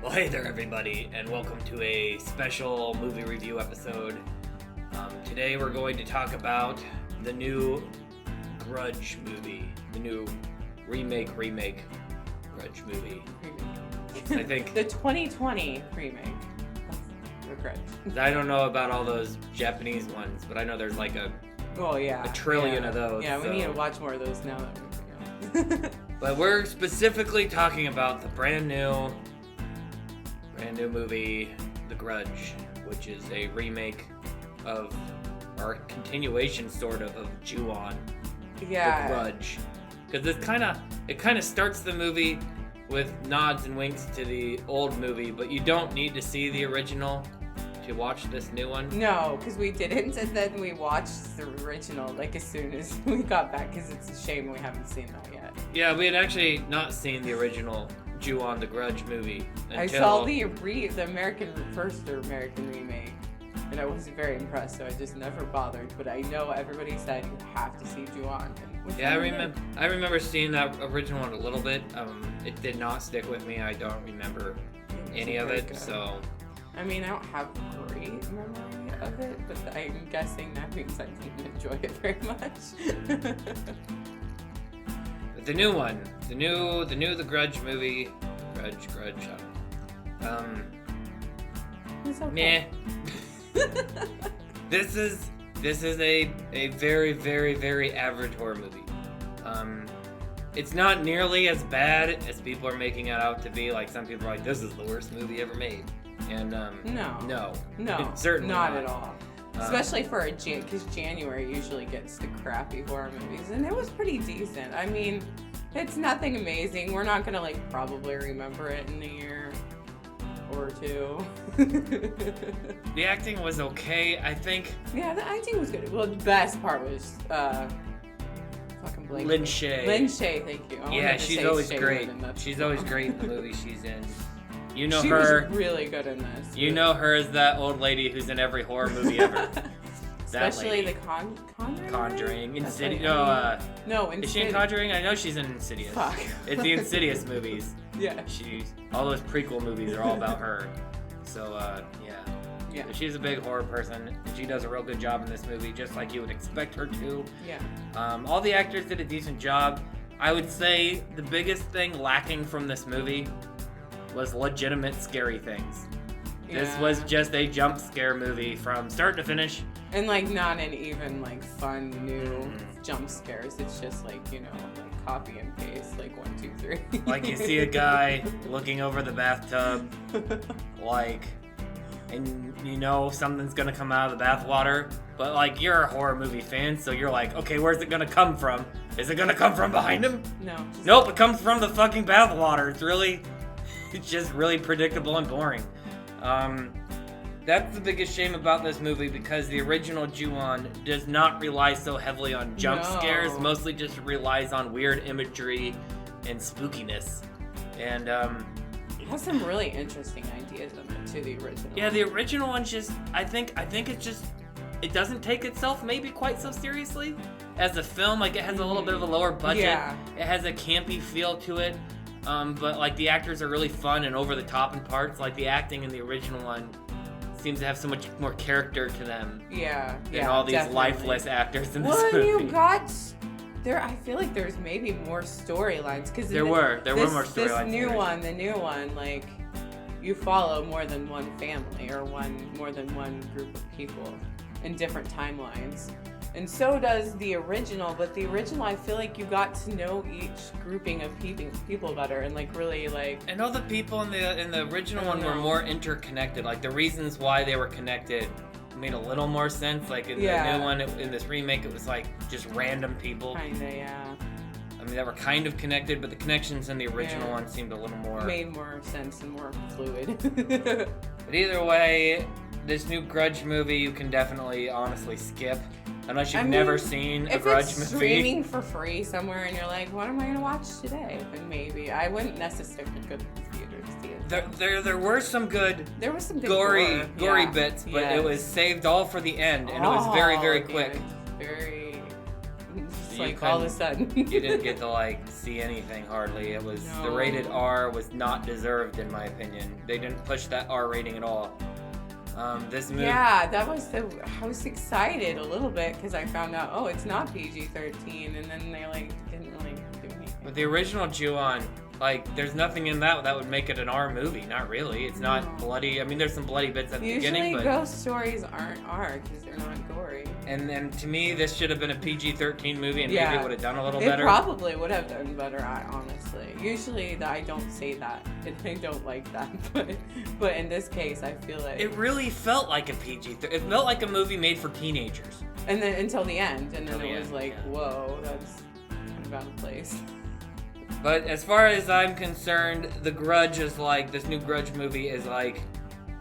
Well, hey there, everybody, and welcome to a special movie review episode. Today we're going to talk about the new Grudge movie, the new remake Grudge movie. I think the 2020 remake of Grudge. I don't know about all those Japanese ones, but I know there's like a trillion of those. Yeah, we need to watch more of those now that we're But we're specifically talking about the brand new movie, The Grudge, which is a remake of, or continuation sort of Ju-on, The Grudge. Because it kind of starts the movie with nods and winks to the old movie, but you don't need to see the original to watch this new one. No, because we didn't, and then we watched the original like as soon as we got back, because it's a shame we haven't seen that yet. Yeah, we had actually not seen the original Ju-on The Grudge movie until... I saw the American remake, and I wasn't very impressed, so I just never bothered. But I know everybody said you have to see Ju-on. Yeah, I remember seeing that original one a little bit. It did not stick with me. I don't remember any of it, so... I mean, I don't have great memory of it, but I'm guessing that means I didn't enjoy it very much. But the new one, the Grudge movie, Grudge. It's okay. Meh. This is a very, very, very average horror movie. It's not nearly as bad as people are making it out to be. Like, some people are like, this is the worst movie ever made. And no, certainly not at all. Especially for because January usually gets the crappy horror movies, and it was pretty decent. I mean, it's nothing amazing. We're not gonna probably remember it in a year or two. The acting was okay, I think. Yeah, the acting was good. Well, the best part was fucking blank. Lin Shaye. Lin Shaye, thank you. Yeah, she's always great. She's always great in the movie she's in. You know she her. Was really good in this. You know her as that old lady who's in every horror movie ever. Especially the Conjuring. Insidious. No, Is she in Conjuring? I know she's in Insidious. Fuck. It's the Insidious movies. Yeah. All those prequel movies are all about her. So, yeah. So she's a big horror person, and she does a real good job in this movie, just like you would expect her to. Yeah. All the actors did a decent job. I would say the biggest thing lacking from this movie was legitimate scary things. Yeah. This was just a jump scare movie from start to finish. And not an even fun new jump scares. It's just copy and paste, 1, 2, 3. Like you see a guy looking over the bathtub, and you know something's gonna come out of the bathwater, but you're a horror movie fan, so you're like, okay, where's it gonna come from? Is it gonna come from behind him? No. Nope, it comes from the fucking bathwater. It's just really predictable and boring. That's the biggest shame about this movie, because the original Ju-on does not rely so heavily on jump scares, mostly just relies on weird imagery and spookiness. And it has some really interesting ideas in it too, the original. Yeah, the original one's just I think it doesn't take itself maybe quite so seriously as a film. It has a little bit of a lower budget. Yeah. It has a campy feel to it. But the actors are really fun and over the top in parts. The acting in the original one seems to have so much more character to them. Yeah. Than all these lifeless actors in this movie. I feel like there's maybe more storylines, because there were more storylines. The new one, you follow more than one family or more than one group of people in different timelines. And so does the original, but the original, I feel like you got to know each grouping of people better, and really And all the people in the original one were more interconnected. The reasons why they were connected made a little more sense. In the new one, in this remake, it was just random people. Kinda, yeah. I mean, they were kind of connected, but the connections in the original one seemed a little more... Made more sense and more fluid. But either way, this new Grudge movie you can definitely honestly skip. Unless you've never seen a Grudge movie. If it's streaming for free somewhere and you're like, what am I going to watch today? Then maybe. I wouldn't necessarily go to the theater to see it. There were some good gory bits, but it was saved all for the end, and it was very, very quick. Very... like all of a sudden. You didn't get to like see anything hardly. It was the rated R was not deserved in my opinion. They didn't push that R rating at all. This movie. Yeah, I was excited a little bit because I found out, it's not PG-13, and then they like didn't really do anything. But the original Ju-on, like, there's nothing in that would make it an R movie. Not really. It's not bloody. I mean, there's some bloody bits at the beginning, but usually ghost stories aren't R because they're not gory. And then to me, this should have been a PG-13 movie, and maybe it would have done a little better. It probably would have done better, honestly. Usually, I don't say that, and I don't like that. But in this case, I feel like it really felt like a PG-13. It felt like a movie made for teenagers. And then until the end, and then it was like, whoa, that's kind of out of place. But as far as I'm concerned, the Grudge is like, this new Grudge movie is like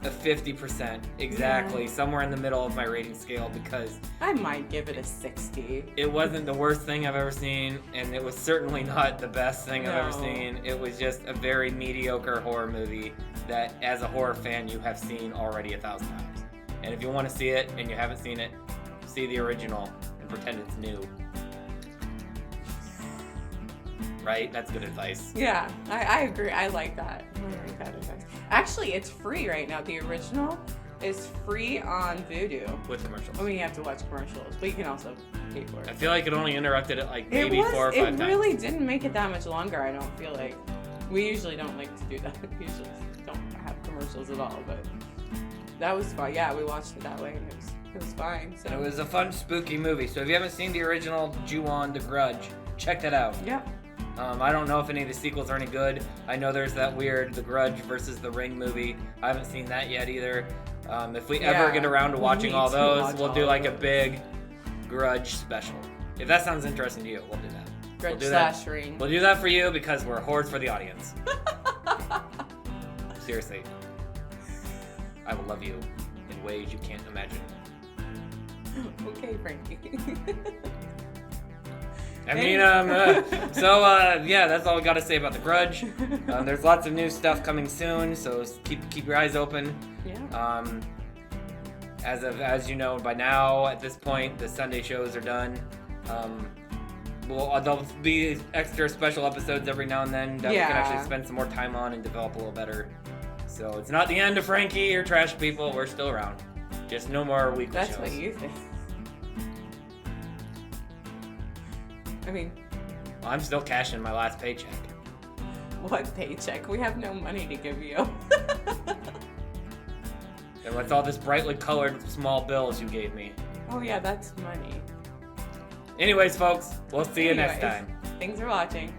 a 50% exactly, somewhere in the middle of my rating scale, because I might give it a 60. It wasn't the worst thing I've ever seen, and it was certainly not the best thing I've ever seen. It was just a very mediocre horror movie that, as a horror fan, you have seen already 1,000 times. And if you want to see it and you haven't seen it, see the original and pretend it's new. Right? That's good advice. Yeah, I agree. I like that. I like that advice. Actually, it's free right now. The original is free on Vudu. With commercials. I mean, you have to watch commercials, but you can also pay for it. I feel like it only interrupted it like maybe 4 or 5 times. It really didn't make it that much longer, I don't feel like. We usually don't like to do that. We usually don't have commercials at all, but that was fun. Yeah, we watched it that way, and it was fine. So. And it was a fun, spooky movie. So if you haven't seen the original Ju-on, The Grudge, check that out. Yeah. I don't know if any of the sequels are any good. I know there's that weird The Grudge versus The Ring movie. I haven't seen that yet either. If we ever get around to watching all those, we'll do like a big Grudge special. If that sounds interesting to you, we'll do that. Grudge / Ring. We'll do that for you because we're whores for the audience. Seriously. I will love you in ways you can't imagine. Okay, Frankie. I mean, yeah, that's all we got to say about The Grudge. There's lots of new stuff coming soon, so keep your eyes open. Yeah. As you know by now, at this point, the Sunday shows are done. There'll be extra special episodes every now and then that we can actually spend some more time on and develop a little better. So it's not the end of Frankie or Trash People. We're still around. Just no more weekly shows. That's what you think. I mean, I'm still cashing my last paycheck. What paycheck? We have no money to give you. And what's all this brightly colored small bills you gave me? Oh yeah, that's money. Anyways, folks, we'll see you next time. Thanks for watching.